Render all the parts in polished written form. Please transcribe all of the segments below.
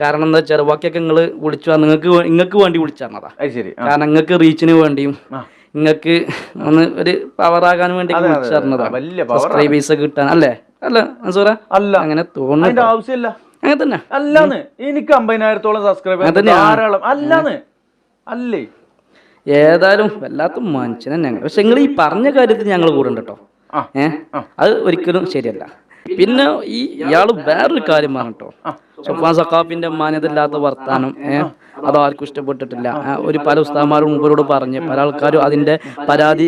കാരണം എന്താ വെച്ചാൽ ബാക്കിയൊക്കെ നിങ്ങൾ വിളിച്ചു നിങ്ങൾക്ക് വേണ്ടി വിളിച്ചറിഞ്ഞതാ. ശരി. കാരണം നിങ്ങൾക്ക് റീച്ചിന് വേണ്ടിയും നിങ്ങൾക്ക് ഒന്ന് ഒരു പവറാകാൻ വേണ്ടി വിളിച്ചറിഞ്ഞതാ, സബ്സ്ക്രൈബേഴ്സ് കിട്ടാൻ അല്ലേ? അല്ല മൻസൂറ, അല്ല അങ്ങനെ തോന്നുന്നു. ആവശ്യമില്ല. അങ്ങനെ തന്നെ അല്ലാന്ന് എനിക്ക് 50,000-ഓളം സബ്സ്ക്രൈബേഴ്സ് ധാരാളം അല്ലാന്ന് അല്ലേ. ഏതായാലും വല്ലാത്ത മനുഷ്യനെ ഞങ്ങൾ. പക്ഷെ നിങ്ങൾ ഈ പറഞ്ഞ കാര്യത്തിൽ ഞങ്ങൾ കൂടെ ഉണ്ട് കേട്ടോ. അത് ഒരിക്കലും ശരിയല്ല. പിന്നെ ഇയാൾ വേറൊരു കാര്യം പറഞ്ഞിട്ടോ, സൊഫാൻ സഖാഫിന്റെ മാന്യതയില്ലാത്ത വർത്താനം അത് ആർക്കും ഇഷ്ടപ്പെട്ടിട്ടില്ല. ഒരു പല ഉസ്താദന്മാരും മുമ്പരോട് പറഞ്ഞ് പല ആൾക്കാരും അതിന്റെ പരാതി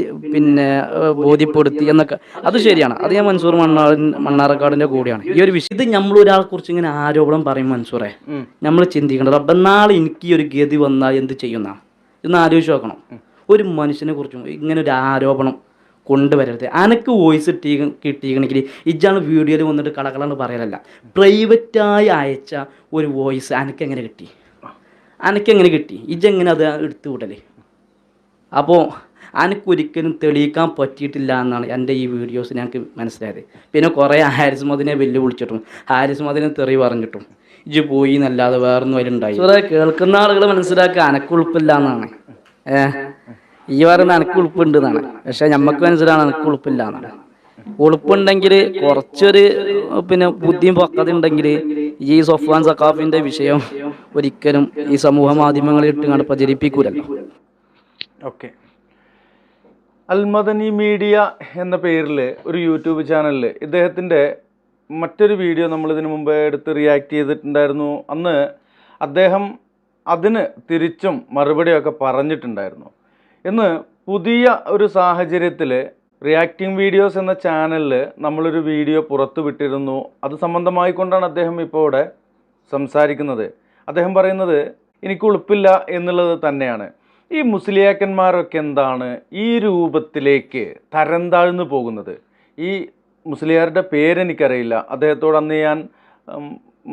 ബോധ്യപ്പെടുത്തി എന്നൊക്കെ. അത് ശരിയാണ്, അത് ഞാൻ മൻസൂർ മണ്ണാർക്കാടിന്റെ കൂടെയാണ് ഈ ഒരു വിഷയം. ഇത് നമ്മൾ ഒരാളെ കുറിച്ച് ഇങ്ങനെ ആരോപണം പറയും മൻസൂറെ, നമ്മൾ ചിന്തിക്കേണ്ടത് റബ്ബന്നാളെ എനിക്ക് ഈ ഒരു ഗതി വന്നാൽ എന്ത് ചെയ്യുന്ന ഇന്ന് ആലോചിച്ച് നോക്കണം. ഒരു മനുഷ്യനെ കുറിച്ചും ഇങ്ങനെ ഒരു ആരോപണം കൊണ്ടുവരരുത്. അനക്ക് വോയിസ് കിട്ടിയെങ്കിൽ ഇജാണ് വീഡിയോയിൽ വന്നിട്ട് കളകളാണ് പറയലല്ല, പ്രൈവറ്റായി അയച്ച ഒരു വോയിസ് അനക്കെങ്ങനെ കിട്ടി? ഇജെങ്ങനെ അത് എടുത്തു വിടല്? അപ്പോൾ അനക്കൊരിക്കലും തെളിയിക്കാൻ പറ്റിയിട്ടില്ല എന്നാണ് എൻ്റെ ഈ വീഡിയോസ് ഞങ്ങൾക്ക് മനസ്സിലായത്. പിന്നെ കുറേ ഹാരിസ് മദിനെ വെല്ലുവിളിച്ചിട്ടും ഹാരിസ് മദിനെ തെറി പറഞ്ഞിട്ടും ഇജ് പോയി എന്നല്ലാതെ വേറൊന്നും അതിലുണ്ടായി. കേൾക്കുന്ന ആളുകൾ മനസ്സിലാക്കുക അനക്കുളുപ്പില്ല എന്നാണ്. ഈ പറയുന്ന അനക്ക് ഉളുപ്പുണ്ട് എന്നാണ്, പക്ഷെ ഞമ്മക്ക് മനസ്സിലാണ് അനക്ക് ഉളുപ്പില്ല എന്നാണ്. ഉളുപ്പുണ്ടെങ്കിൽ കുറച്ചൊരു ബുദ്ധിയും പക്വത ഉണ്ടെങ്കിൽ ഈ സൊഫ്വാൻ സഖാഫിന്റെ വിഷയം ഒരിക്കലും ഈ സമൂഹ മാധ്യമങ്ങളിൽ ഇട്ടുകൊണ്ട് പ്രചരിപ്പിക്കൂലല്ലോ. ഓക്കെ, അൽമദനി മീഡിയ എന്ന പേരിൽ ഒരു യൂട്യൂബ് ചാനലിൽ ഇദ്ദേഹത്തിൻ്റെ മറ്റൊരു വീഡിയോ നമ്മളിതിനു മുമ്പ് എടുത്ത് റിയാക്ട് ചെയ്തിട്ടുണ്ടായിരുന്നു. അന്ന് അദ്ദേഹം അതിന് തിരിച്ചും മറുപടിയൊക്കെ പറഞ്ഞിട്ടുണ്ടായിരുന്നു. ഇന്ന് പുതിയ ഒരു സാഹചര്യത്തിൽ റിയാക്ടിങ് വീഡിയോസ് എന്ന ചാനലിൽ നമ്മളൊരു വീഡിയോ പുറത്തു വിട്ടിരുന്നു. അത് സംബന്ധമായിക്കൊണ്ടാണ് അദ്ദേഹം ഇപ്പോൾ ഇവിടെ സംസാരിക്കുന്നത്. അദ്ദേഹം പറയുന്നത് എനിക്ക് ഉളുപ്പില്ല എന്നുള്ളത് തന്നെയാണ്. ഈ മുസ്ലിയാക്കന്മാരൊക്കെ എന്താണ് ഈ രൂപത്തിലേക്ക് തരം താഴ്ന്നു പോകുന്നത്? ഈ മുസ്ലിയാരുടെ പേരെനിക്കറിയില്ല. അദ്ദേഹത്തോട് അന്ന് ഞാൻ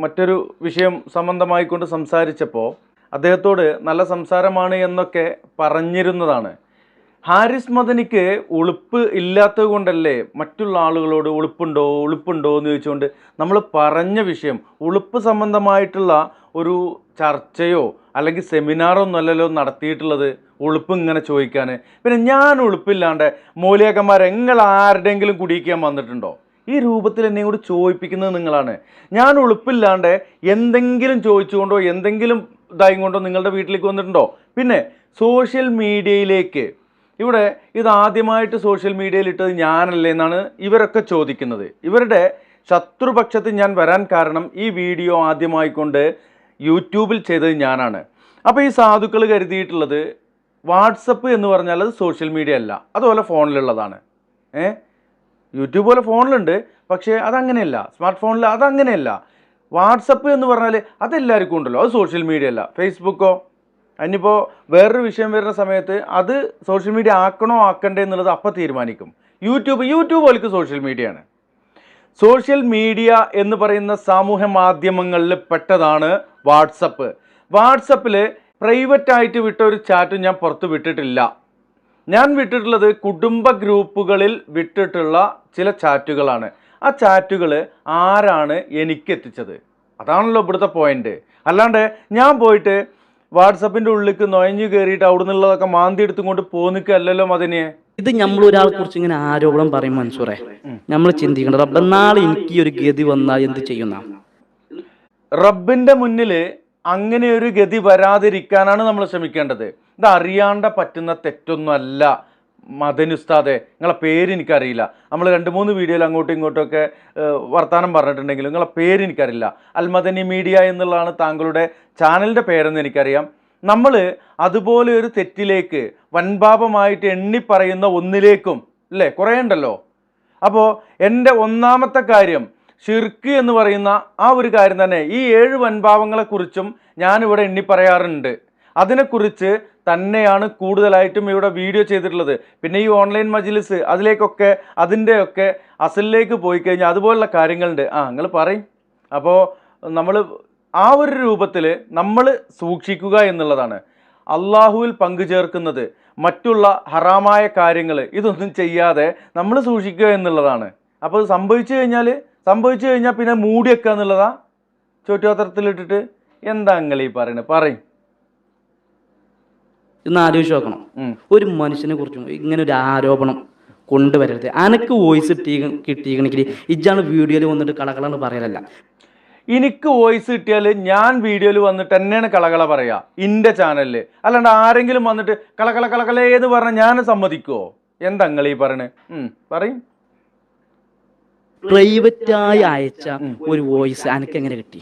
മറ്റൊരു വിഷയം സംബന്ധമായിക്കൊണ്ട് സംസാരിച്ചപ്പോൾ അദ്ദേഹത്തോട് നല്ല സംസാരമാണ് എന്നൊക്കെ പറഞ്ഞിരുന്നതാണ്. ഹാരിസ് മദനിക്ക് ഉളുപ്പ് ഇല്ലാത്തത് കൊണ്ടല്ലേ മറ്റുള്ള ആളുകളോട് ഉളുപ്പുണ്ടോ എന്ന് ചോദിച്ചുകൊണ്ട് നമ്മൾ പറഞ്ഞ വിഷയം ഉളുപ്പ് സംബന്ധമായിട്ടുള്ള ഒരു ചർച്ചയോ അല്ലെങ്കിൽ സെമിനാറോ ഒന്നല്ലല്ലോ നടത്തിയിട്ടുള്ളത് ഉളുപ്പ് ഇങ്ങനെ ചോദിക്കാൻ. പിന്നെ ഞാൻ ഉളുപ്പില്ലാണ്ട് മൗലിയാക്കന്മാരെ നിങ്ങൾ ആരുടെയെങ്കിലും കുടിയിക്കാൻ വന്നിട്ടുണ്ടോ? ഈ രൂപത്തിൽ എന്നെ കൂടി ചോദിപ്പിക്കുന്നത് നിങ്ങളാണ്. ഞാൻ ഉളുപ്പില്ലാണ്ട് എന്തെങ്കിലും ചോദിച്ചുകൊണ്ടോ എന്തെങ്കിലും ഇതായും കൊണ്ടോ നിങ്ങളുടെ വീട്ടിലേക്ക് വന്നിട്ടുണ്ടോ? പിന്നെ സോഷ്യൽ മീഡിയയിലേക്ക് ഇവിടെ ഇതാദ്യമായിട്ട് സോഷ്യൽ മീഡിയയിൽ ഇട്ടത് ഞാനല്ലേ എന്നാണ് ഇവരൊക്കെ ചോദിക്കുന്നത്. ഇവരുടെ ശത്രുപക്ഷത്ത് ഞാൻ വരാൻ കാരണം ഈ വീഡിയോ ആദ്യമായിക്കൊണ്ട് യൂട്യൂബിൽ ചെയ്തത് ഞാനാണ്. അപ്പോൾ ഈ സാധുക്കൾ കരുതിയിട്ടുള്ളത് വാട്സപ്പ് എന്ന് പറഞ്ഞാൽ അത് സോഷ്യൽ മീഡിയ അല്ല, അതുപോലെ ഫോണിലുള്ളതാണ്. യൂട്യൂബ് പോലെ ഫോണിലുണ്ട്, പക്ഷേ അതങ്ങനെയല്ല. സ്മാർട്ട് ഫോണിൽ അതങ്ങനെയല്ല. വാട്സപ്പ് എന്ന് പറഞ്ഞാൽ അതെല്ലാവർക്കും ഉണ്ടല്ലോ, അത് സോഷ്യൽ മീഡിയ അല്ല. ഫേസ്ബുക്കോ അതിനിപ്പോൾ വേറൊരു വിഷയം വരുന്ന സമയത്ത് അത് സോഷ്യൽ മീഡിയ ആക്കണോ ആക്കണ്ടേ എന്നുള്ളത് അപ്പം തീരുമാനിക്കും. യൂട്യൂബ് പോലേക്ക് സോഷ്യൽ മീഡിയയാണ്. സോഷ്യൽ മീഡിയ എന്ന് പറയുന്ന സാമൂഹ്യ മാധ്യമങ്ങളിൽ പെട്ടതാണ് വാട്സപ്പ്. വാട്സപ്പിൽ പ്രൈവറ്റായിട്ട് വിട്ട ഒരു ചാറ്റും ഞാൻ പുറത്ത് വിട്ടിട്ടില്ല. ഞാൻ വിട്ടിട്ടുള്ളത് കുടുംബ ഗ്രൂപ്പുകളിൽ വിട്ടിട്ടുള്ള ചില ചാറ്റുകളാണ്. ആ ചാറ്റുകൾ ആരാണ് എനിക്കെത്തിച്ചത്? അതാണല്ലോ ഇവിടുത്തെ പോയിന്റ്. അല്ലാണ്ട് ഞാൻ പോയിട്ട് വാട്സപ്പിൻ്റെ ഉള്ളിലേക്ക് നുഴഞ്ഞു കയറിയിട്ട് അവിടെ നിന്നുള്ളതൊക്കെ മാന്തി എടുത്തുകൊണ്ട് പോന്നിക്കല്ലോ അതിനെ. ഇത് നമ്മൾ ഒരാളെ കുറിച്ച് ഇങ്ങനെ ആരോപണം പറയും മൻസൂറെ, നമ്മൾ ചിന്തിക്കേണ്ടത് റബ്ബന്നാളെ എനിക്ക് ഒരു ഗതി വന്നാൽ എന്ത് ചെയ്യുന്ന? റബ്ബിന്റെ മുന്നിൽ അങ്ങനെ ഒരു ഗതി വരാതിരിക്കാനാണ് നമ്മൾ ശ്രമിക്കേണ്ടത്. ഇത് അറിയാണ്ട പറ്റുന്ന തെറ്റൊന്നുമല്ല. മദനി ഉസ്താദെ, നിങ്ങളെ പേര് എനിക്കറിയില്ല. നമ്മൾ 2-3 വീഡിയോയിൽ അങ്ങോട്ടും ഇങ്ങോട്ടുമൊക്കെ വർത്തമാനം പറഞ്ഞിട്ടുണ്ടെങ്കിലും നിങ്ങളെ പേര് എനിക്കറിയില്ല. അൽമദനി മീഡിയ എന്നുള്ളതാണ് താങ്കളുടെ ചാനലിൻ്റെ പേരെന്ന് എനിക്കറിയാം. നമ്മൾ അതുപോലെ ഒരു തെറ്റിലേക്ക് വൻപാപമായിട്ട് എണ്ണിപ്പറയുന്ന ഒന്നിലേക്കും അല്ലേ കുറേ ഉണ്ടല്ലോ. അപ്പോൾ എൻ്റെ ഒന്നാമത്തെ കാര്യം ഷിർക്ക് എന്ന് പറയുന്ന ആ ഒരു കാര്യം തന്നെ. ഈ 7 വൻപാപങ്ങളെക്കുറിച്ചും ഞാനിവിടെ എണ്ണിപ്പറയാറുണ്ട്. അതിനെക്കുറിച്ച് തന്നെയാണ് കൂടുതലായിട്ടും ഇവിടെ വീഡിയോ ചെയ്തിട്ടുള്ളത്. പിന്നെ ഈ ഓൺലൈൻ മജ്ലിസ് അതിലേക്കൊക്കെ അതിൻ്റെയൊക്കെ അസലിലേക്ക് പോയി കഴിഞ്ഞാൽ അതുപോലുള്ള കാര്യങ്ങളുണ്ട്. നിങ്ങൾ പറയും. അപ്പോൾ നമ്മൾ ആ ഒരു രൂപത്തിൽ നമ്മൾ സൂക്ഷിക്കുക എന്നുള്ളതാണ്. അള്ളാഹുവിൽ പങ്കുചേർക്കുന്നത്, മറ്റുള്ള ഹറാമായ കാര്യങ്ങൾ ഇതൊന്നും ചെയ്യാതെ നമ്മൾ സൂക്ഷിക്കുക എന്നുള്ളതാണ്. അപ്പോൾ അത് സംഭവിച്ചു കഴിഞ്ഞാൽ പിന്നെ മൂടിയൊക്കെ എന്നുള്ളതാ ചോറ്റുപാത്രത്തിലിട്ടിട്ട് എന്താ നിങ്ങൾ ഈ പറയും. ഇന്ന് ആലോചിച്ച് നോക്കണം, ഒരു മനുഷ്യനെ കുറിച്ചും ഇങ്ങനെ ഒരു ആരോപണം കൊണ്ടുവരരുത്. അനക്ക് വോയിസ് കിട്ടിയെങ്കിൽ ഇജ്ജാണ് വീഡിയോയിൽ വന്നിട്ട് കളകളാണ് പറയലല്ല. എനിക്ക് വോയിസ് കിട്ടിയാൽ ഞാൻ വീഡിയോയിൽ വന്നിട്ട് തന്നെയാണ് കളകള പറയാ ഇന്റെ ചാനലില്. അല്ലാണ്ട് ആരെങ്കിലും വന്നിട്ട് കളകളേന്ന് പറഞ്ഞാൽ ഞാൻ സമ്മതിക്കുവോ? എന്താ നിങ്ങൾ ഈ പറയും. പ്രൈവറ്റായി അയച്ച ഒരു വോയിസ് അനക്ക് എങ്ങനെ കിട്ടി?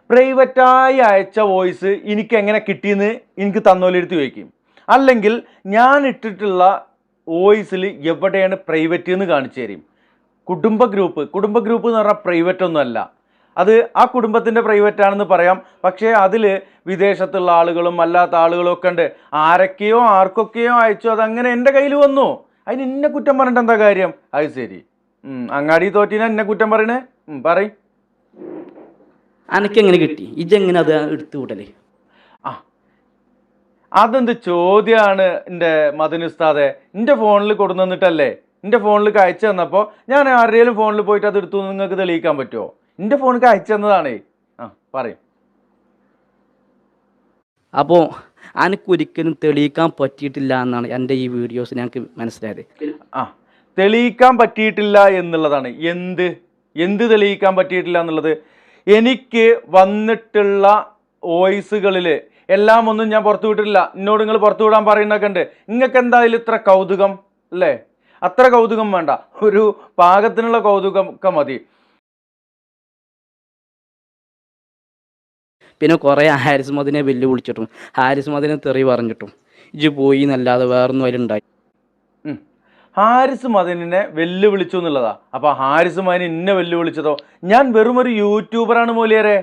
പ്രൈവറ്റായി അയച്ച വോയിസ് എനിക്ക് എങ്ങനെ കിട്ടിയെന്ന് എനിക്ക് തന്നോലെടുത്ത് ചോദിക്കും. അല്ലെങ്കിൽ ഞാൻ ഇട്ടിട്ടുള്ള വോയിസിൽ എവിടെയാണ് പ്രൈവറ്റ് എന്ന് കാണിച്ചു തരും. കുടുംബ ഗ്രൂപ്പ് എന്ന് പറഞ്ഞാൽ പ്രൈവറ്റ് ഒന്നുമല്ല. അത് ആ കുടുംബത്തിൻ്റെ പ്രൈവറ്റ് ആണെന്ന് പറയാം. പക്ഷേ അതിൽ വിദേശത്തുള്ള ആളുകളും അല്ലാത്ത ആളുകളും ഒക്കെ ഉണ്ട്. ആർക്കൊക്കെയോ അയച്ചു, അതങ്ങനെ എൻ്റെ കയ്യിൽ വന്നു. അതിന് എന്നെ കുറ്റം പറഞ്ഞിട്ട് എന്താ കാര്യം? അത് ശരി, അങ്ങാടി തോറ്റിനാ എന്നെ കുറ്റം പറയണേ? പറയും. അനക്കെങ്ങനെ കിട്ടി? ഇജെങ്ങനെ അത് എടുത്തു വിടലേ? അതെന്ത് ചോദ്യമാണ് എൻ്റെ മദനി ഉസ്താദെ? എൻ്റെ ഫോണിൽ കൊടുന്നു തന്നിട്ടല്ലേ, എൻ്റെ ഫോണിലേക്ക് അയച്ചു തന്നപ്പോൾ ഞാൻ ആരുടെയും ഫോണിൽ പോയിട്ട് അത് എടുത്തു നിങ്ങൾക്ക് തെളിയിക്കാൻ പറ്റുമോ? എൻ്റെ ഫോണിലേക്ക് അയച്ചു തന്നതാണേ. പറയും. അപ്പോൾ അനക്കൊരിക്കലും തെളിയിക്കാൻ പറ്റിയിട്ടില്ല എന്നാണ് എൻ്റെ ഈ വീഡിയോസ് ഞങ്ങൾക്ക് മനസ്സിലായത്. തെളിയിക്കാൻ പറ്റിയിട്ടില്ല എന്നുള്ളതാണ്. എന്ത് തെളിയിക്കാൻ പറ്റിയിട്ടില്ല എന്നുള്ളത്? എനിക്ക് വന്നിട്ടുള്ള വോയിസുകളിൽ എല്ലാം ഒന്നും ഞാൻ പുറത്തു വിട്ടിട്ടില്ല. എന്നോട് നിങ്ങൾ പുറത്തു വിടാൻ പറയുന്നൊക്കെ ഉണ്ട്. നിങ്ങൾക്ക് എന്തായാലും ഇത്ര കൗതുകം അല്ലേ? അത്ര കൗതുകം വേണ്ട, ഒരു പാകത്തിനുള്ള കൗതുകം ഒക്കെ മതി. പിന്നെ കുറേ ഹാരിസ് മദിനെ വെല്ലുവിളിച്ചിട്ടും ഹാരിസ് മദിനെ തെറി പറഞ്ഞിട്ടും ഇജ് പോയി എന്നല്ലാതെ വേറൊന്നും അതിലുണ്ടായി. ഹാരിസ് മദനിനെ വെല്ലുവിളിച്ചു എന്നുള്ളതാ. അപ്പോൾ ഹാരിസ് മദൻ എന്നെ വെല്ലുവിളിച്ചതോ? ഞാൻ വെറും ഒരു യൂട്യൂബറാണ് മൂല്യരെ.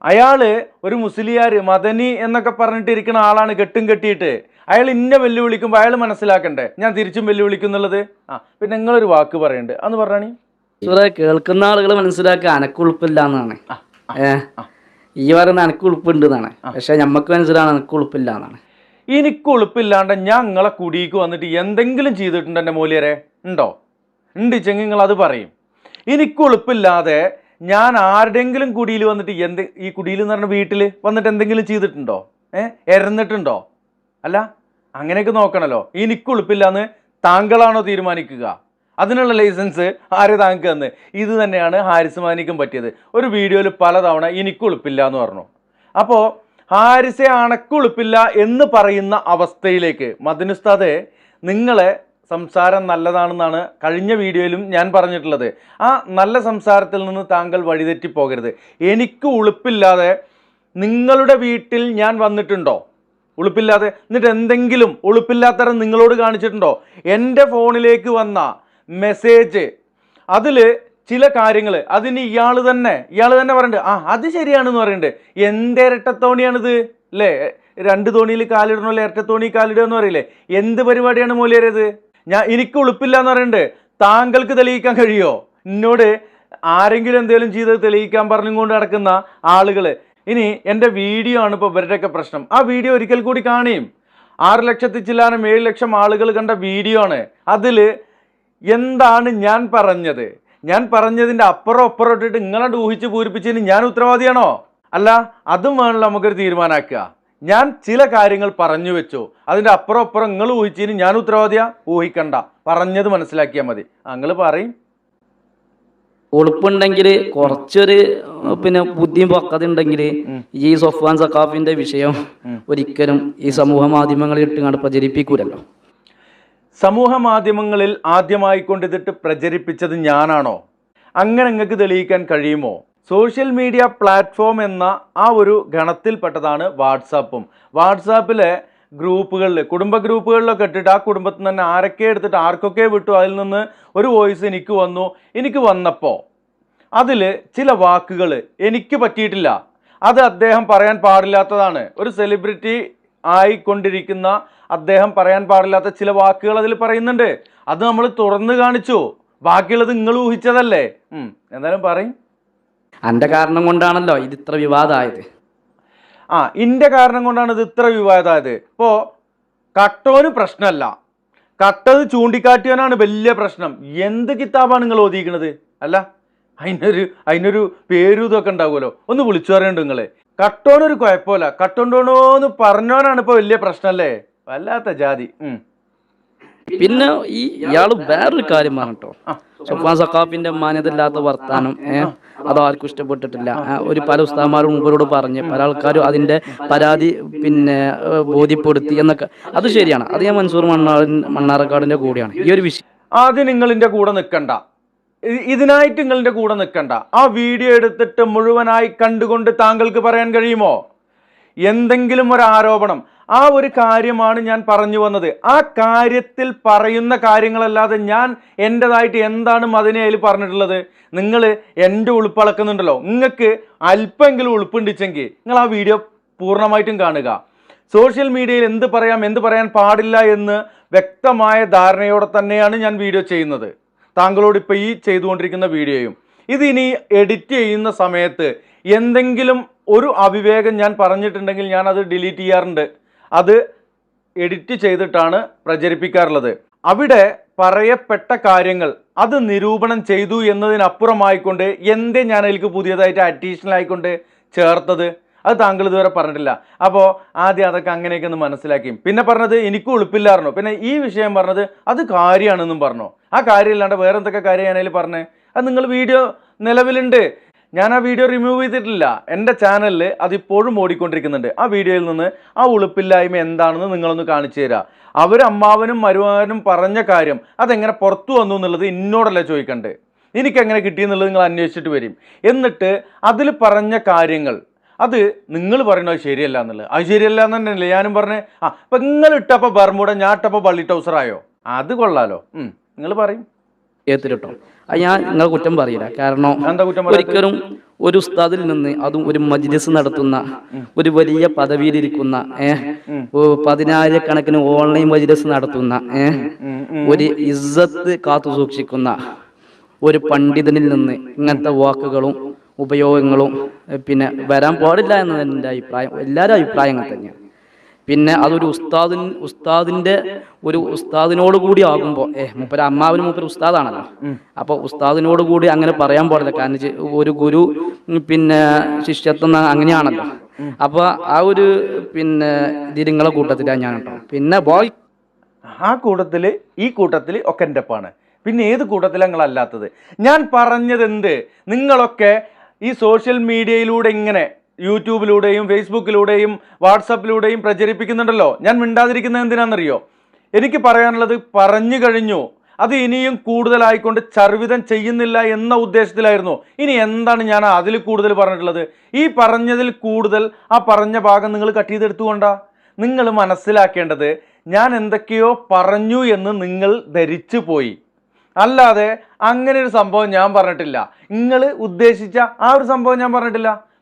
അയാൾ ഒരു മുസ്ലിയാർ മദനി എന്നൊക്കെ പറഞ്ഞിട്ട് ഇരിക്കുന്ന ആളാണ് കെട്ടിയിട്ട്. അയാൾ ഇന്നെ വെല്ലുവിളിക്കുമ്പോൾ അയാൾ മനസ്സിലാക്കണ്ടേ ഞാൻ തിരിച്ചും വെല്ലുവിളിക്കും എന്നുള്ളത്. പിന്നെ നിങ്ങളൊരു വാക്ക് പറയണ്ട്, അന്ന് പറഞ്ഞാണി കേൾക്കുന്ന ആളുകൾ മനസ്സിലാക്കുക അനക്കുളുപ്പില്ല എന്നാണ്. ഈ പറയുന്ന അനക്കുളുപ്പുണ്ട് എന്നാണ്, പക്ഷെ ഞമ്മക്ക് മനസ്സിലാണ് അനക്കുളുപ്പില്ല എന്നാണ്. എനിക്ക് ഉളുപ്പില്ലാണ്ട് ഞാൻ നിങ്ങളെ കുടിക്ക് വന്നിട്ട് എന്തെങ്കിലും ചെയ്തിട്ടുണ്ട് എൻ്റെ മൂല്യരെ? ഉണ്ടോ? ഉണ്ടിച്ചെങ്കിൽ നിങ്ങൾ അത് പറയും. എനിക്ക് ഉളുപ്പില്ലാതെ ഞാൻ ആരുടെയെങ്കിലും കുടിയിൽ വന്നിട്ട് ഈ കുടിയിൽ എന്ന് പറഞ്ഞ വീട്ടിൽ വന്നിട്ട് എന്തെങ്കിലും ചെയ്തിട്ടുണ്ടോ? എരന്നിട്ടുണ്ടോ? അല്ല, അങ്ങനെയൊക്കെ നോക്കണല്ലോ. എനിക്ക് ഉളുപ്പില്ലാന്ന് താങ്കളാണോ തീരുമാനിക്കുക? അതിനുള്ള ലൈസൻസ് ആരെ താങ്കൾക്ക് തന്ന്? ഇത് തന്നെയാണ് ഹാരിസ് മാനിക്കും പറ്റിയത്. ഒരു വീഡിയോയിൽ പലതവണ എനിക്ക് ഉളുപ്പില്ല എന്ന് പറഞ്ഞു. അപ്പോൾ ഹാരിസെ അണക്കുളുപ്പില്ല എന്ന് പറയുന്ന അവസ്ഥയിലേക്ക് മദനി ഉസ്താദെ, നിങ്ങളെ സംസാരം നല്ലതാണെന്നാണ് കഴിഞ്ഞ വീഡിയോയിലും ഞാൻ പറഞ്ഞിട്ടുള്ളത്. ആ നല്ല സംസാരത്തിൽ നിന്ന് താങ്കൾ വഴിതെറ്റി പോകരുത്. എനിക്ക് ഉളുപ്പില്ലാതെ നിങ്ങളുടെ വീട്ടിൽ ഞാൻ വന്നിട്ടുണ്ടോ? ഉളുപ്പില്ലാതെ എന്നിട്ട് എന്തെങ്കിലും ഉളുപ്പില്ലാത്തരം നിങ്ങളോട് കാണിച്ചിട്ടുണ്ടോ? എൻ്റെ ഫോണിലേക്ക് വന്ന മെസ്സേജ്, അതിൽ ചില കാര്യങ്ങൾ അതിന് ഇയാൾ തന്നെ പറയുന്നുണ്ട്, അത് ശരിയാണെന്ന് പറയുന്നുണ്ട്. എന്ത് ഇരട്ടത്തോണിയാണിത് അല്ലേ? 2 തോണിയിൽ കാലിടണമല്ലോ, ഇരട്ടത്തോണി കാലിടുക എന്ന് പറയില്ലേ? എന്ത് പരിപാടിയാണ് മൂല്യരത്? എനിക്ക് ഉളുപ്പില്ല എന്ന് പറയുന്നുണ്ട്. താങ്കൾക്ക് തെളിയിക്കാൻ കഴിയുമോ? എന്നോട് ആരെങ്കിലും എന്തെങ്കിലും ചെയ്ത് തെളിയിക്കാൻ പറഞ്ഞുകൊണ്ട് നടക്കുന്ന ആളുകൾ. ഇനി എൻ്റെ വീഡിയോ ആണ് ഇപ്പോൾ ഇവരുടെയൊക്കെ പ്രശ്നം. ആ വീഡിയോ ഒരിക്കൽ കൂടി കാണുകയും 6 ലക്ഷത്തിൽ ചില്ലാനും 7 ലക്ഷം ആളുകൾ കണ്ട വീഡിയോ ആണ്. അതിൽ എന്താണ് ഞാൻ പറഞ്ഞത്? ഞാൻ പറഞ്ഞതിൻ്റെ അപ്പുറം ഇട്ടിട്ട് നിങ്ങളെ ഊഹിച്ച് പൂരിപ്പിച്ചതിന് ഞാൻ ഉത്തരവാദിയാണോ? അല്ല, അതും വേണമല്ലോ നമുക്കൊരു തീരുമാനമാക്കുക. ഞാൻ ചില കാര്യങ്ങൾ പറഞ്ഞു വെച്ചു, അതിൻ്റെ അപ്പുറം നിങ്ങൾ ഊഹിച്ചതിന് ഞാൻ ഉത്തരവാദിയാ? ഊഹിക്കണ്ട, പറഞ്ഞത് മനസ്സിലാക്കിയാൽ മതി. നിങ്ങൾ പറയും. ഉളുപ്പുണ്ടെങ്കിൽ കുറച്ചൊരു ബുദ്ധിയും പക്വത ഉണ്ടെങ്കിൽ ഈ സൊഫ്വാൻ സഖാഫിന്റെ വിഷയം ഒരിക്കലും ഈ സമൂഹ മാധ്യമങ്ങളിൽ ഇട്ടുകൊണ്ട് പ്രചരിപ്പിക്കൂലല്ലോ. സമൂഹ മാധ്യമങ്ങളിൽ ആദ്യമായി കൊണ്ടിട്ട് പ്രചരിപ്പിച്ചത് ഞാനാണോ? അങ്ങനെ നിങ്ങൾക്ക് തെളിയിക്കാൻ കഴിയുമോ? സോഷ്യൽ മീഡിയ പ്ലാറ്റ്ഫോം എന്ന ആ ഒരു ഗണത്തിൽപ്പെട്ടതാണ് വാട്സാപ്പും. വാട്സാപ്പിലെ ഗ്രൂപ്പുകളിൽ, കുടുംബ ഗ്രൂപ്പുകളിലൊക്കെ ഇട്ടിട്ട് ആ കുടുംബത്തിൽ തന്നെ ആരൊക്കെ എടുത്തിട്ട് ആർക്കൊക്കെ വിട്ടു, അതിൽ നിന്ന് ഒരു വോയിസ് എനിക്ക് വന്നു. എനിക്ക് വന്നപ്പോൾ അതിൽ ചില വാക്കുകൾ എനിക്ക് പറ്റിയിട്ടില്ല. അത് അദ്ദേഹം പറയാൻ പാടില്ലാത്തതാണ്. ഒരു സെലിബ്രിറ്റി ആയിക്കൊണ്ടിരിക്കുന്ന അദ്ദേഹം പറയാൻ പാടില്ലാത്ത ചില വാക്കുകൾ അതിൽ പറയുന്നുണ്ട്. അത് നമ്മൾ തുറന്നു കാണിച്ചു. ബാക്കിയുള്ളത് നിങ്ങൾ ഊഹിച്ചതല്ലേ. എന്തായാലും പറയും. എൻ്റെ കാരണം കൊണ്ടാണല്ലോ ഇത് ഇത്ര വിവാദമായത്. ഇന്റെ കാരണം കൊണ്ടാണ് ഇത് ഇത്ര വിവാദമായത്. ഇപ്പോൾ കട്ടോന് പ്രശ്നമല്ല, കട്ടത് ചൂണ്ടിക്കാട്ടിയവനാണ് വലിയ പ്രശ്നം. എന്ത് കിതാബാണ് നിങ്ങൾ ഓതിയിരിക്കുന്നത്? അല്ല, അതിനൊരു പേരും ഇതൊക്കെ ഉണ്ടാവുമല്ലോ. ഒന്ന് വിളിച്ചു പറയണ്ട നിങ്ങൾ. കട്ടോനൊരു കുഴപ്പമില്ല, കട്ടോണ്ടോണോന്ന് പറഞ്ഞോനാണ് ഇപ്പൊ വലിയ പ്രശ്നമല്ലേ, വല്ലാത്ത ജാതി. പിന്നെ ഇയാള് വേറൊരു കാര്യം പറഞ്ഞിട്ടോ, സഫ്വാൻ സഖാഫിന്റെ മാന്യതയില്ലാത്ത വർത്താനം അത് ആർക്കും ഇഷ്ടപ്പെട്ടിട്ടില്ല. ഒരു പല ഉസ്താദന്മാരും മുമ്പരോട് പറഞ്ഞ് പല ആൾക്കാരും അതിന്റെ പരാതി ബോധ്യപ്പെടുത്തി എന്നൊക്കെ. അത് ശരിയാണ്, അത് ഞാൻ മൻസൂർ മണ്ണാർക്കാടിന്റെ കൂടെയാണ് ഈ ഒരു വിഷയം. ആദ്യം നിങ്ങളിന്റെ കൂടെ നിൽക്കണ്ട, ഇതിനായിട്ട് നിങ്ങളിന്റെ കൂടെ നിൽക്കണ്ട. ആ വീഡിയോ എടുത്തിട്ട് മുഴുവനായി കണ്ടുകൊണ്ട് താങ്കൾക്ക് പറയാൻ കഴിയുമോ എന്തെങ്കിലും ഒരു ആരോപണം? ആ ഒരു കാര്യമാണ് ഞാൻ പറഞ്ഞു വന്നത്. ആ കാര്യത്തിൽ പറയുന്ന കാര്യങ്ങളല്ലാതെ ഞാൻ എൻ്റെതായിട്ട് എന്താണ് അതിനെ അതിൽ പറഞ്ഞിട്ടുള്ളത്? നിങ്ങൾ എൻ്റെ ഉളുപ്പളക്കുന്നുണ്ടല്ലോ, നിങ്ങൾക്ക് അല്പമെങ്കിലും ഉളുപ്പുണ്ടിച്ചെങ്കിൽ നിങ്ങൾ ആ വീഡിയോ പൂർണ്ണമായിട്ടും കാണുക. സോഷ്യൽ മീഡിയയിൽ എന്ത് പറയാം എന്ത് പറയാൻ പാടില്ല എന്ന് വ്യക്തമായ ധാരണയോടെ തന്നെയാണ് ഞാൻ വീഡിയോ ചെയ്യുന്നത്. താങ്കളോട് ഇപ്പോൾ ഈ ചെയ്തുകൊണ്ടിരിക്കുന്ന വീഡിയോയും ഇത് ഇനി എഡിറ്റ് ചെയ്യുന്ന സമയത്ത് എന്തെങ്കിലും ഒരു അവിവേകം ഞാൻ പറഞ്ഞിട്ടുണ്ടെങ്കിൽ ഞാൻ അത് ഡിലീറ്റ് ചെയ്യാറുണ്ട്. അത് എഡിറ്റ് ചെയ്തിട്ടാണ് പ്രചരിപ്പിക്കാറുള്ളത്. അവിടെ പറയപ്പെട്ട കാര്യങ്ങൾ അത് നിരൂപണം ചെയ്തു എന്നതിനപ്പുറമായിക്കൊണ്ട് എന്തേ ഞാൻ അതിലേക്ക് പുതിയതായിട്ട് അഡീഷണൽ ആയിക്കൊണ്ട് ചേർത്തത് അത് താങ്കൾ ഇതുവരെ പറഞ്ഞിട്ടില്ല. അപ്പോൾ ആദ്യം അതൊക്കെ അങ്ങനെയൊക്കെ ഒന്ന് മനസ്സിലാക്കി. പിന്നെ പറഞ്ഞത് എനിക്ക് ഉളുപ്പില്ലായിരുന്നു, പിന്നെ ഈ വിഷയം പറഞ്ഞത് അത് കാര്യമാണെന്നും പറഞ്ഞു. ആ കാര്യമില്ലാണ്ട് വേറെ എന്തൊക്കെ കാര്യം ഞാൻ അതിൽ പറഞ്ഞത് അത് നിങ്ങൾ വീഡിയോ നിലവിലുണ്ട്. ഞാൻ ആ വീഡിയോ റിമൂവ് ചെയ്തിട്ടില്ല, എൻ്റെ ചാനലിൽ അതിപ്പോഴും ഓടിക്കൊണ്ടിരിക്കുന്നുണ്ട്. ആ വീഡിയോയിൽ നിന്ന് ആ ഉളുപ്പില്ലായ്മ എന്താണെന്ന് നിങ്ങളൊന്ന് കാണിച്ചു തരാം. അമ്മാവനും മരുമകനും പറഞ്ഞ കാര്യം അതെങ്ങനെ പുറത്തു വന്നു എന്നുള്ളത് എന്നോടല്ല ചോദിക്കണ്ടേ, എനിക്കെങ്ങനെ കിട്ടിയെന്നുള്ളത് നിങ്ങൾ അന്വേഷിച്ചിട്ട് വരും. എന്നിട്ട് അതിൽ പറഞ്ഞ കാര്യങ്ങൾ അത് നിങ്ങൾ പറയുന്നത് ശരിയല്ല എന്നുള്ളത്, അത് ശരിയല്ല എന്ന് തന്നെയല്ലേ ഞാനും പറഞ്ഞേ. ഇപ്പം നിങ്ങൾ ഇട്ടപ്പോൾ ബർമൂഡ, ഞാൻ ഇട്ടപ്പോൾ ബള്ളി ടൗസറായോ? അത് കൊള്ളാലോ, നിങ്ങൾ പറയും കേട്ടോ. ഞാൻ നിങ്ങൾ കുറ്റം പറയില്ല, കാരണം ഒരിക്കലും ഒരു ഉസ്താദിൽ നിന്ന്, അതും ഒരു മജ്ലിസ് നടത്തുന്ന ഒരു വലിയ പദവിയിലിരിക്കുന്ന 10,000-കണക്കിന് ഓൺലൈൻ മജ്ലിസ് നടത്തുന്ന ഒരു ഇസ്സത്ത് കാത്തു സൂക്ഷിക്കുന്ന ഒരു പണ്ഡിതനിൽ നിന്ന് ഇങ്ങനത്തെ വാക്കുകളും ഉപയോഗങ്ങളും പിന്നെ വരാൻ പാടില്ല എന്നതാണ് എൻ്റെ അഭിപ്രായം. എല്ലാവരും അഭിപ്രായം അങ്ങനെ തന്നെയാണ്. പിന്നെ അതൊരു ഉസ്താദിനോട് കൂടി ആകുമ്പോൾ മൂപ്പര് അമ്മാവനും മൂപ്പര് ഉസ്താദാണല്ലോ, അപ്പോൾ ഉസ്താദിനോട് കൂടി അങ്ങനെ പറയാൻ പാടില്ല. കാരണം ഒരു ഗുരു പിന്നെ ശിഷ്യത്വം അങ്ങനെയാണല്ലോ. അപ്പൊ ആ ഒരു പിന്നെ ഇതിരിങ്ങളെ കൂട്ടത്തിലാണ് ഞാൻ കേട്ടോ. പിന്നെ ആ കൂട്ടത്തില് ഈ കൂട്ടത്തില് ഒക്കെ എൻ്റെ ഒപ്പാണ്. പിന്നെ ഏത് കൂട്ടത്തിലാണ് നിങ്ങളല്ലാത്തത്? ഞാൻ പറഞ്ഞത് എന്ത്, നിങ്ങളൊക്കെ ഈ സോഷ്യൽ മീഡിയയിലൂടെ ഇങ്ങനെ യൂട്യൂബിലൂടെയും ഫേസ്ബുക്കിലൂടെയും വാട്സപ്പിലൂടെയും പ്രചരിപ്പിക്കുന്നുണ്ടല്ലോ. ഞാൻ മിണ്ടാതിരിക്കുന്നത് എന്തിനാണെന്നറിയോ? എനിക്ക് പറയാനുള്ളത് പറഞ്ഞു കഴിഞ്ഞു. അത് ഇനിയും കൂടുതലായിക്കൊണ്ട് ചർവിതം ചെയ്യുന്നില്ല എന്ന ഉദ്ദേശത്തിലായിരുന്നു. ഇനി എന്താണ് ഞാൻ അതിൽ കൂടുതൽ പറഞ്ഞിട്ടുള്ളത്? ഈ പറഞ്ഞതിൽ കൂടുതൽ ആ പറഞ്ഞ ഭാഗം നിങ്ങൾ കട്ട് ചെയ്തെടുത്തുകൊണ്ടാ. നിങ്ങൾ മനസ്സിലാക്കേണ്ടത് ഞാൻ എന്തൊക്കെയോ പറഞ്ഞു എന്ന് നിങ്ങൾ ധരിച്ചു പോയി. അല്ലാതെ അങ്ങനെ ഒരു സംഭവം ഞാൻ പറഞ്ഞിട്ടില്ല. നിങ്ങൾ ഉദ്ദേശിച്ച ആ ഒരു സംഭവം ഞാൻ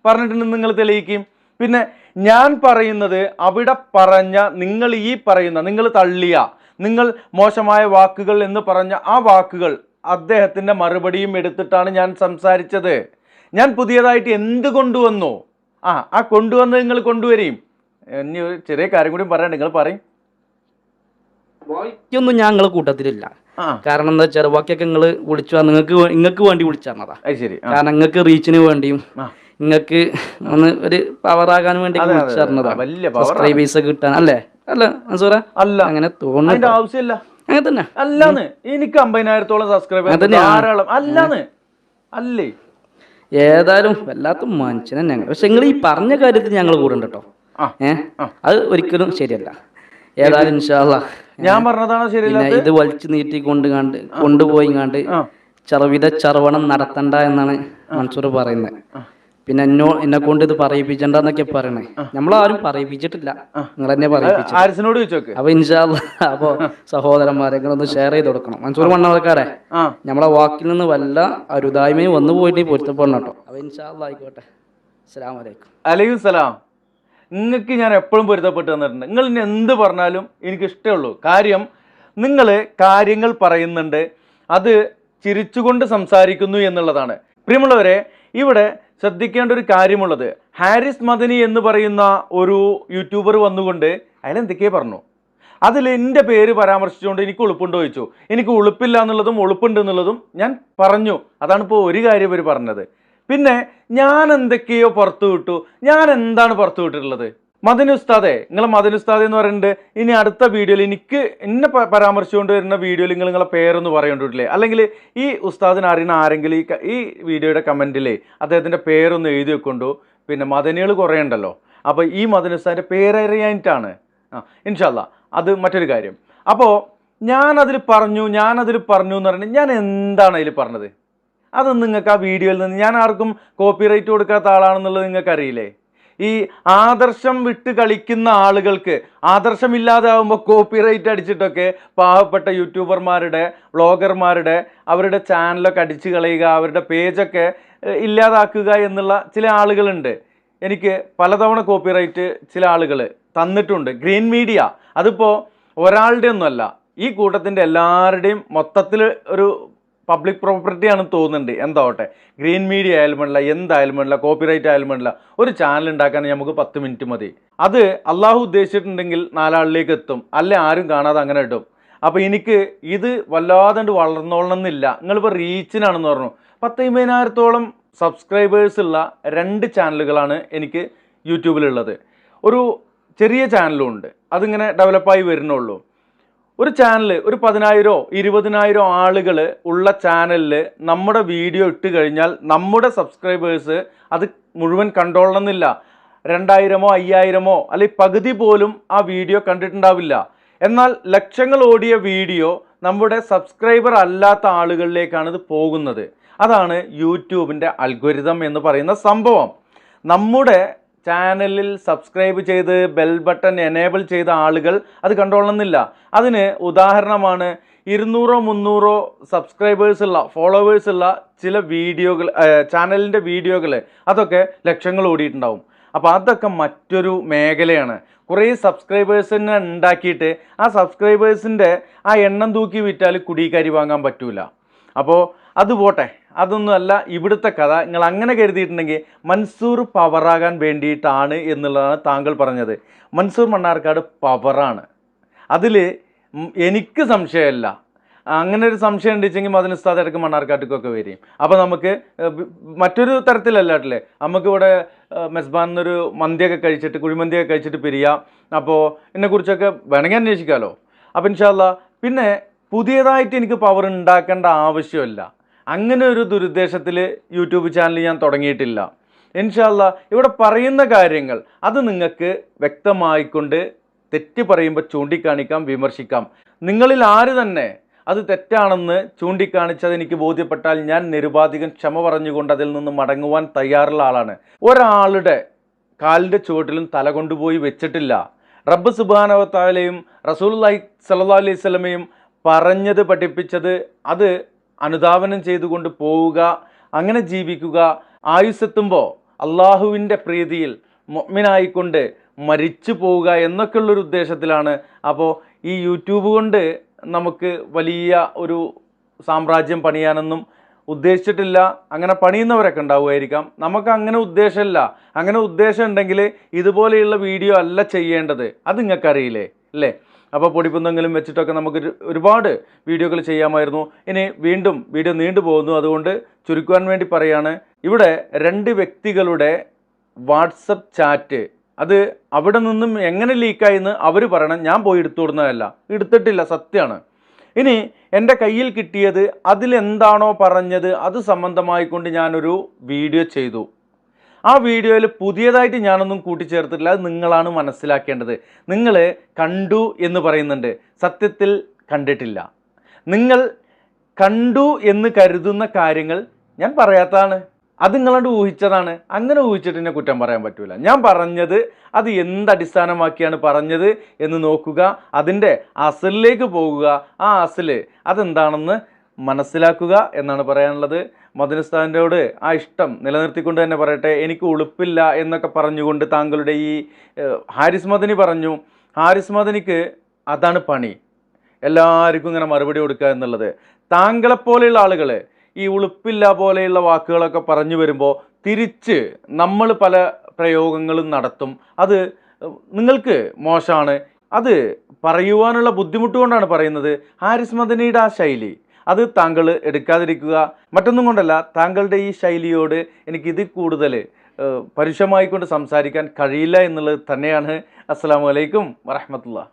പറഞ്ഞിട്ടുണ്ടെന്ന് നിങ്ങൾ തെളിയിക്കും. പിന്നെ ഞാൻ പറയുന്നത് അവിടെ പറഞ്ഞ നിങ്ങൾ തള്ളിയ, നിങ്ങൾ മോശമായ വാക്കുകൾ എന്ന് പറഞ്ഞ ആ വാക്കുകൾ അദ്ദേഹത്തിൻ്റെ മറുപടിയും എടുത്തിട്ടാണ് ഞാൻ സംസാരിച്ചത്. ഞാൻ പുതിയതായിട്ട് എന്ത് കൊണ്ടുവന്നു? ആ കൊണ്ടുവന്നത് നിങ്ങൾ കൊണ്ടുവരും. ഇനി ഒരു ചെറിയ കാര്യം കൂടി പറയാൻ നിങ്ങൾ പറയും. ബാക്കിയൊന്നും ഞങ്ങൾ കൂട്ടത്തിലില്ല. കാരണം എന്താ വെച്ചാൽ ബാക്കിയൊക്കെ നിങ്ങൾ വിളിച്ചു നിങ്ങൾക്ക് വേണ്ടി വിളിച്ചറിഞ്ഞതാ. കാരണം നിങ്ങൾക്ക് റീച്ചിന് വേണ്ടിയും നിങ്ങൾക്ക് ഒന്ന് ഒരു പവറാകാൻ വേണ്ടി വിളിച്ചറിഞ്ഞതാ, സബ്സ്ക്രൈബേഴ്സ് കിട്ടാൻ അല്ലേ? അല്ല മൻസൂറ, അല്ല അങ്ങനെ തോന്നുന്നു. ആവശ്യമില്ല, അങ്ങനെ തന്നെ അല്ലാന്ന്. എനിക്ക് 50,000-ഓളം സബ്സ്ക്രൈബേഴ്സ് ധാരാളം അല്ലാന്ന് അല്ലേ. ഏതായാലും വല്ലാത്ത മനുഷ്യനെ ഞങ്ങൾ. പക്ഷെ നിങ്ങൾ ഈ പറഞ്ഞ കാര്യത്തിൽ ഞങ്ങൾ കൂടെ ഉണ്ട് കേട്ടോ. അത് ഒരിക്കലും ശരിയല്ല. ഏതായാലും ഇൻഷാ അല്ലാഹ് ഞാൻ പറഞ്ഞതാണ് ശരിയല്ല. ഇത് വലിച്ചു നീട്ടി കൊണ്ടുപോയി ചർവണം നടത്തണ്ട എന്നാണ് മൻസൂർ പറയുന്നത്. പിന്നെ എന്നെ കൊണ്ട് ഇത് പറയിപ്പിച്ചണ്ടെന്നൊക്കെ പറയണേ. നമ്മളാരും പറയിപ്പിച്ചിട്ടില്ല, നിങ്ങൾ തന്നെ പറയിപ്പിച്ചു. അപ്പൊ ഇൻഷാ അല്ലാഹ് അപ്പൊ സഹോദരന്മാരെ നിങ്ങളൊന്ന് ഷെയർ ചെയ്ത് കൊടുക്കണം. മൻസൂർ മണ്ണാർക്കാടെ നമ്മളെ വാക്കിൽ നിന്ന് വല്ല അരുതായ്മയും വന്നു പോയിട്ട് പൊരുത്തപ്പെടണം കേട്ടോ. അപ്പൊ ഇൻഷാ അല്ലാഹ് ആയിക്കോട്ടെ. അസ്സലാമു അലൈക്കും. അലൈക്കും സലാം. നിങ്ങൾക്ക് ഞാൻ എപ്പോഴും പൊരുത്തപ്പെട്ട് തന്നിട്ടുണ്ട്. നിങ്ങൾ ഇനി എന്ത് പറഞ്ഞാലും എനിക്ക് ഇഷ്ടമുള്ളൂ. കാര്യം നിങ്ങൾ കാര്യങ്ങൾ പറയുന്നുണ്ട്, അത് ചിരിച്ചുകൊണ്ട് സംസാരിക്കുന്നു എന്നുള്ളതാണ്. പ്രിയമുള്ളവരെ, ഇവിടെ ശ്രദ്ധിക്കേണ്ട ഒരു കാര്യമുള്ളത്, ഹാരിസ് മദനി എന്ന് പറയുന്ന ഒരു യൂട്യൂബർ വന്നുകൊണ്ട് അയാളെന്തൊക്കെയോ പറഞ്ഞു. അതിൽ എൻ്റെ പേര് പരാമർശിച്ചുകൊണ്ട് എനിക്ക് ഉളുപ്പുണ്ടോ ചോദിച്ചു. എനിക്ക് ഉളുപ്പില്ല എന്നുള്ളതും ഉളുപ്പുണ്ട് എന്നുള്ളതും ഞാൻ പറഞ്ഞു. അതാണ് ഇപ്പോൾ ഒരു കാര്യം ഇവർ പറഞ്ഞത്. പിന്നെ ഞാൻ എന്തൊക്കെയോ പുറത്തു വിട്ടു. ഞാൻ എന്താണ് പുറത്തു വിട്ടിട്ടുള്ളത്? മദനി ഉസ്താദെ, നിങ്ങളെ മദനി ഉസ്താദ് എന്ന് പറയുന്നുണ്ട്. ഇനി അടുത്ത വീഡിയോയിൽ എന്നെ പരാമർശിച്ചുകൊണ്ട് വരുന്ന വീഡിയോയിൽ നിങ്ങളെ പേരൊന്ന് പറയേണ്ടിട്ടില്ലേ? അല്ലെങ്കിൽ ഈ ഉസ്താദിനെ അറിയുന്ന ആരെങ്കിലും ഈ വീഡിയോയുടെ കമൻറ്റിലേ അദ്ദേഹത്തിൻ്റെ പേരൊന്ന് എഴുതി വെക്കൊണ്ടു. പിന്നെ മദനികൾ കുറേ ഉണ്ടല്ലോ, അപ്പോൾ ഈ മദനി ഉസ്താദിൻ്റെ പേരറിയാനിട്ടാണ്. ഇൻഷാ അല്ലാ അത് മറ്റൊരു കാര്യം. അപ്പോൾ ഞാനതിൽ പറഞ്ഞു എന്ന് പറഞ്ഞിട്ട് ഞാൻ എന്താണ് അതിൽ പറഞ്ഞത്? അതൊന്നും നിങ്ങൾക്ക് ആ വീഡിയോയിൽ നിന്ന്, ഞാൻ ആർക്കും കോപ്പിറൈറ്റ് കൊടുക്കാത്ത ആളാണെന്നുള്ളത് നിങ്ങൾക്ക് അറിയില്ലേ? ഈ ആദർശം വിട്ട് കളിക്കുന്ന ആളുകൾക്ക് ആദർശമില്ലാതെ ആകുമ്പോൾ കോപ്പിറൈറ്റ് അടിച്ചിട്ടൊക്കെ പാവപ്പെട്ട യൂട്യൂബർമാരുടെ വ്ളോഗർമാരുടെ അവരുടെ ചാനലൊക്കെ അടിച്ചു കളയുക, അവരുടെ പേജൊക്കെ ഇല്ലാതാക്കുക എന്നുള്ള ചില ആളുകളുണ്ട്. എനിക്ക് പലതവണ കോപ്പിറൈറ്റ് ചില ആളുകൾ തന്നിട്ടുണ്ട്. ഗ്രീൻ മീഡിയ അതിപ്പോൾ ഒരാളുടെ ഒന്നുമല്ല, ഈ കൂട്ടത്തിൻ്റെ എല്ലാവരുടെയും മൊത്തത്തിൽ ഒരു പബ്ലിക് പ്രോപ്പർട്ടി ആണെന്ന് തോന്നുന്നുണ്ട്. എന്താവട്ടെ, ഗ്രീൻ മീഡിയ ആയാലും വേണ്ടില്ല, എന്തായാലും വേണ്ടില്ല, കോപ്പിറൈറ്റ് ആയാലും വേണ്ടില്ല, ഒരു ചാനൽ ഉണ്ടാക്കാൻ നമുക്ക് 10 മിനിറ്റ് മതി. അത് അള്ളാഹു ഉദ്ദേശിച്ചിട്ടുണ്ടെങ്കിൽ 4 ആളിലേക്ക് എത്തും, അല്ലെ ആരും കാണാതെ അങ്ങനെ ഇടും. അപ്പോൾ എനിക്ക് ഇത് വല്ലാതെ വളർന്നോളണമെന്നില്ല. നിങ്ങളിപ്പോൾ റീച്ചിനാണെന്ന് പറഞ്ഞു. 10,50,000-ഓളം സബ്സ്ക്രൈബേഴ്സ് ഉള്ള 2 ചാനലുകളാണ് എനിക്ക് യൂട്യൂബിലുള്ളത്. ഒരു ചെറിയ ചാനലും ഉണ്ട്, അതിങ്ങനെ ഡെവലപ്പായി വരുന്നുള്ളൂ. ഒരു ചാനൽ ഒരു 10,000-ഓ 20,000-ഓ ആളുകൾ ഉള്ള ചാനലിൽ നമ്മുടെ വീഡിയോ ഇട്ട് കഴിഞ്ഞാൽ നമ്മുടെ സബ്സ്ക്രൈബേഴ്സ് അത് മുഴുവൻ കണ്ടോളണമെന്നില്ല. 2,000-ഓ 5,000-ഓ അല്ലെങ്കിൽ പകുതി പോലും ആ വീഡിയോ കണ്ടിട്ടുണ്ടാവില്ല. എന്നാൽ ലക്ഷങ്ങൾ ഓടിയ വീഡിയോ നമ്മുടെ സബ്സ്ക്രൈബർ അല്ലാത്ത ആളുകളിലേക്കാണ് ഇത് പോകുന്നത്. അതാണ് യൂട്യൂബിൻ്റെ അൽഗോരിതം എന്ന് പറയുന്ന സംഭവം. നമ്മുടെ ചാനലിൽ സബ്സ്ക്രൈബ് ചെയ്ത് ബെൽ ബട്ടൺ എനേബിൾ ചെയ്ത ആളുകൾ അത് കണ്ടോളണമെന്നില്ല. അതിന് ഉദാഹരണമാണ് 200-ഓ 300-ഓ സബ്സ്ക്രൈബേഴ്സ് ഉള്ള ഫോളോവേഴ്സ് ഉള്ള ചില വീഡിയോകൾ, ചാനലിൻ്റെ വീഡിയോകൾ, അതൊക്കെ ലക്ഷങ്ങൾ ഓടിയിട്ടുണ്ടാവും. അപ്പോൾ അതൊക്കെ മറ്റൊരു മേഖലയാണ്. കുറേ സബ്സ്ക്രൈബേഴ്സിനെ ഉണ്ടാക്കിയിട്ട് ആ സബ്സ്ക്രൈബേഴ്സിൻ്റെ ആ എണ്ണം തൂക്കി വിറ്റാൽ കുടിക്കാരി വാങ്ങാൻ പറ്റൂല. അപ്പോൾ അത് പോട്ടെ, അതൊന്നുമല്ല ഇവിടുത്തെ കഥ. നിങ്ങൾ അങ്ങനെ കരുതിയിട്ടുണ്ടെങ്കിൽ മൻസൂർ പവറാകാൻ വേണ്ടിയിട്ടാണ് എന്നുള്ളതാണ് താങ്കൾ പറഞ്ഞത്. മൻസൂർ മണ്ണാർക്കാട് പവറാണ്, അതിൽ എനിക്ക് സംശയമല്ല. അങ്ങനെ ഒരു സംശയം ഉണ്ടെങ്കിൽ മദനി ഉസ്താദ് ഇടയ്ക്ക് മണ്ണാർക്കാട്ടിക്കൊക്കെ വരും. അപ്പോൾ നമുക്ക് മറ്റൊരു തരത്തിലല്ലാട്ടില്ലേ, നമുക്കിവിടെ മെസ്ബാൻ എന്നൊരു മന്തിയൊക്കെ കഴിച്ചിട്ട്, കുഴിമന്തിയൊക്കെ കഴിച്ചിട്ട് പിരിയാം. അപ്പോൾ എന്നെക്കുറിച്ചൊക്കെ വേണമെങ്കിൽ അന്വേഷിക്കാമല്ലോ. അപ്പോൾ ഇൻഷാ അല്ലാ പിന്നെ പുതിയതായിട്ട് എനിക്ക് പവർ ഉണ്ടാക്കേണ്ട ആവശ്യമില്ല. അങ്ങനെ ഒരു ദുരുദ്ദേശത്തിൽ യൂട്യൂബ് ചാനൽ ഞാൻ തുടങ്ങിയിട്ടില്ല. ഇൻഷാ അല്ലാ ഇവിടെ പറയുന്ന കാര്യങ്ങൾ അത് നിങ്ങൾക്ക് വ്യക്തമായിക്കൊണ്ട് തെറ്റ് പറയുമ്പോൾ ചൂണ്ടിക്കാണിക്കാം, വിമർശിക്കാം. നിങ്ങളിൽ ആര് തന്നെ അത് തെറ്റാണെന്ന് ചൂണ്ടിക്കാണിച്ചത് എനിക്ക് ബോധ്യപ്പെട്ടാൽ ഞാൻ നിരുപാധികം ക്ഷമ പറഞ്ഞുകൊണ്ട് അതിൽ നിന്ന് മടങ്ങുവാൻ തയ്യാറുള്ള ആളാണ്. ഒരാളുടെ കാലിൻ്റെ ചുവട്ടിലും തല കൊണ്ടുപോയി വെച്ചിട്ടില്ല. റബ്ബ് സുബ്ഹാനഹു വ തആലയും റസൂലുള്ളാഹി സ്വല്ലല്ലാഹു അലൈഹി വസല്ലമയും പറഞ്ഞത് പഠിപ്പിച്ചത് അത് അനുധാവനം ചെയ്തുകൊണ്ട് പോവുക, അങ്ങനെ ജീവിക്കുക. ആയുസ്സെത്തുമ്പോൾ അള്ളാഹുവിൻ്റെ പ്രീതിയിൽ മുഅ്മിനായിക്കൊണ്ട് മരിച്ചു പോവുക എന്നൊക്കെയുള്ളൊരു ഉദ്ദേശത്തിലാണ്. അപ്പോൾ ഈ യൂട്യൂബ് കൊണ്ട് നമുക്ക് വലിയ ഒരു സാമ്രാജ്യം പണിയാനൊന്നും ഉദ്ദേശിച്ചിട്ടില്ല. അങ്ങനെ പണിയുന്നവരൊക്കെ ഉണ്ടാവുമായിരിക്കാം. നമുക്ക് അങ്ങനെ ഉദ്ദേശമില്ല. അങ്ങനെ ഉദ്ദേശം ഉണ്ടെങ്കിൽ ഇതുപോലെയുള്ള വീഡിയോ അല്ല ചെയ്യേണ്ടത്. അത് നിങ്ങൾക്കറിയില്ലേ അല്ലേ? അപ്പോൾ പൊടിപ്പുന്നെങ്കിലും വെച്ചിട്ടൊക്കെ നമുക്ക് ഒരുപാട് വീഡിയോകൾ ചെയ്യാമായിരുന്നു. ഇനി വീണ്ടും വീഡിയോ നീണ്ടു പോകുന്നു, അതുകൊണ്ട് ചുരുക്കുവാൻ വേണ്ടി പറയാണ്. ഇവിടെ 2 വ്യക്തികളുടെ വാട്സപ്പ് ചാറ്റ്, അത് അവിടെ നിന്നും എങ്ങനെ ലീക്കായെന്ന് അവർ പറയണം. ഞാൻ പോയി എടുത്തു കൊടുക്കുന്നതല്ല, എടുത്തിട്ടില്ല, സത്യമാണ്. ഇനി എൻ്റെ കയ്യിൽ കിട്ടിയത് അതിലെന്താണോ പറഞ്ഞത് അത് സംബന്ധമായിക്കൊണ്ട് ഞാനൊരു വീഡിയോ ചെയ്തു. ആ വീഡിയോയിൽ പുതിയതായിട്ട് ഞാനൊന്നും കൂട്ടിച്ചേർത്തിട്ടില്ല. അത് നിങ്ങളാണ് മനസ്സിലാക്കേണ്ടത്. നിങ്ങൾ കണ്ടു എന്ന് പറയുന്നുണ്ട്, സത്യത്തിൽ കണ്ടിട്ടില്ല. നിങ്ങൾ കണ്ടു എന്ന് കരുതുന്ന കാര്യങ്ങൾ ഞാൻ പറയാത്തതാണ്. അത് നിങ്ങളോട് ഊഹിച്ചതാണ്. അങ്ങനെ ഊഹിച്ചിട്ട് എന്നെ കുറ്റം പറയാൻ പറ്റൂല. ഞാൻ പറഞ്ഞത് അത് എന്തടിസ്ഥാനമാക്കിയാണ് പറഞ്ഞത് എന്ന് നോക്കുക, അതിൻ്റെ അസലിലേക്ക് പോകുക. ആ അസല് അതെന്താണെന്ന് മനസ്സിലാക്കുക എന്നാണ് പറയാനുള്ളത്. മദനി ഉസ്താദിനോട് ആ ഇഷ്ടം നിലനിർത്തിക്കൊണ്ട് തന്നെ പറയട്ടെ. എനിക്ക് ഉളുപ്പില്ല എന്നൊക്കെ പറഞ്ഞുകൊണ്ട് താങ്കളുടെ ഈ ഹാരിസ് മദനി പറഞ്ഞു. ഹാരിസ് മദനിക്ക് അതാണ് പണി, എല്ലാവർക്കും ഇങ്ങനെ മറുപടി കൊടുക്കുക എന്നുള്ളത്. താങ്കളെപ്പോലെയുള്ള ആളുകൾ ഈ ഉളുപ്പില്ല പോലെയുള്ള വാക്കുകളൊക്കെ പറഞ്ഞു വരുമ്പോൾ തിരിച്ച് നമ്മൾ പല പ്രയോഗങ്ങളും നടത്തും. അത് നിങ്ങൾക്ക് മോശമാണ്. അത് പറയുവാനുള്ള ബുദ്ധിമുട്ട് കൊണ്ടാണ് പറയുന്നത്. ഹാരിസ് മദനിയുടെ ആ ശൈലി അത് താങ്കൾ എടുക്കാതിരിക്കുക. മറ്റൊന്നും കൊണ്ടല്ല, താങ്കളുടെ ഈ ശൈലിയോട് എനിക്കിത് കൂടുതൽ പരുഷമായിക്കൊണ്ട് സംസാരിക്കാൻ കഴിയില്ല എന്നുള്ളത് തന്നെയാണ്. അസ്സലാമു അലൈക്കും വറഹ്മത്തുള്ളാഹി.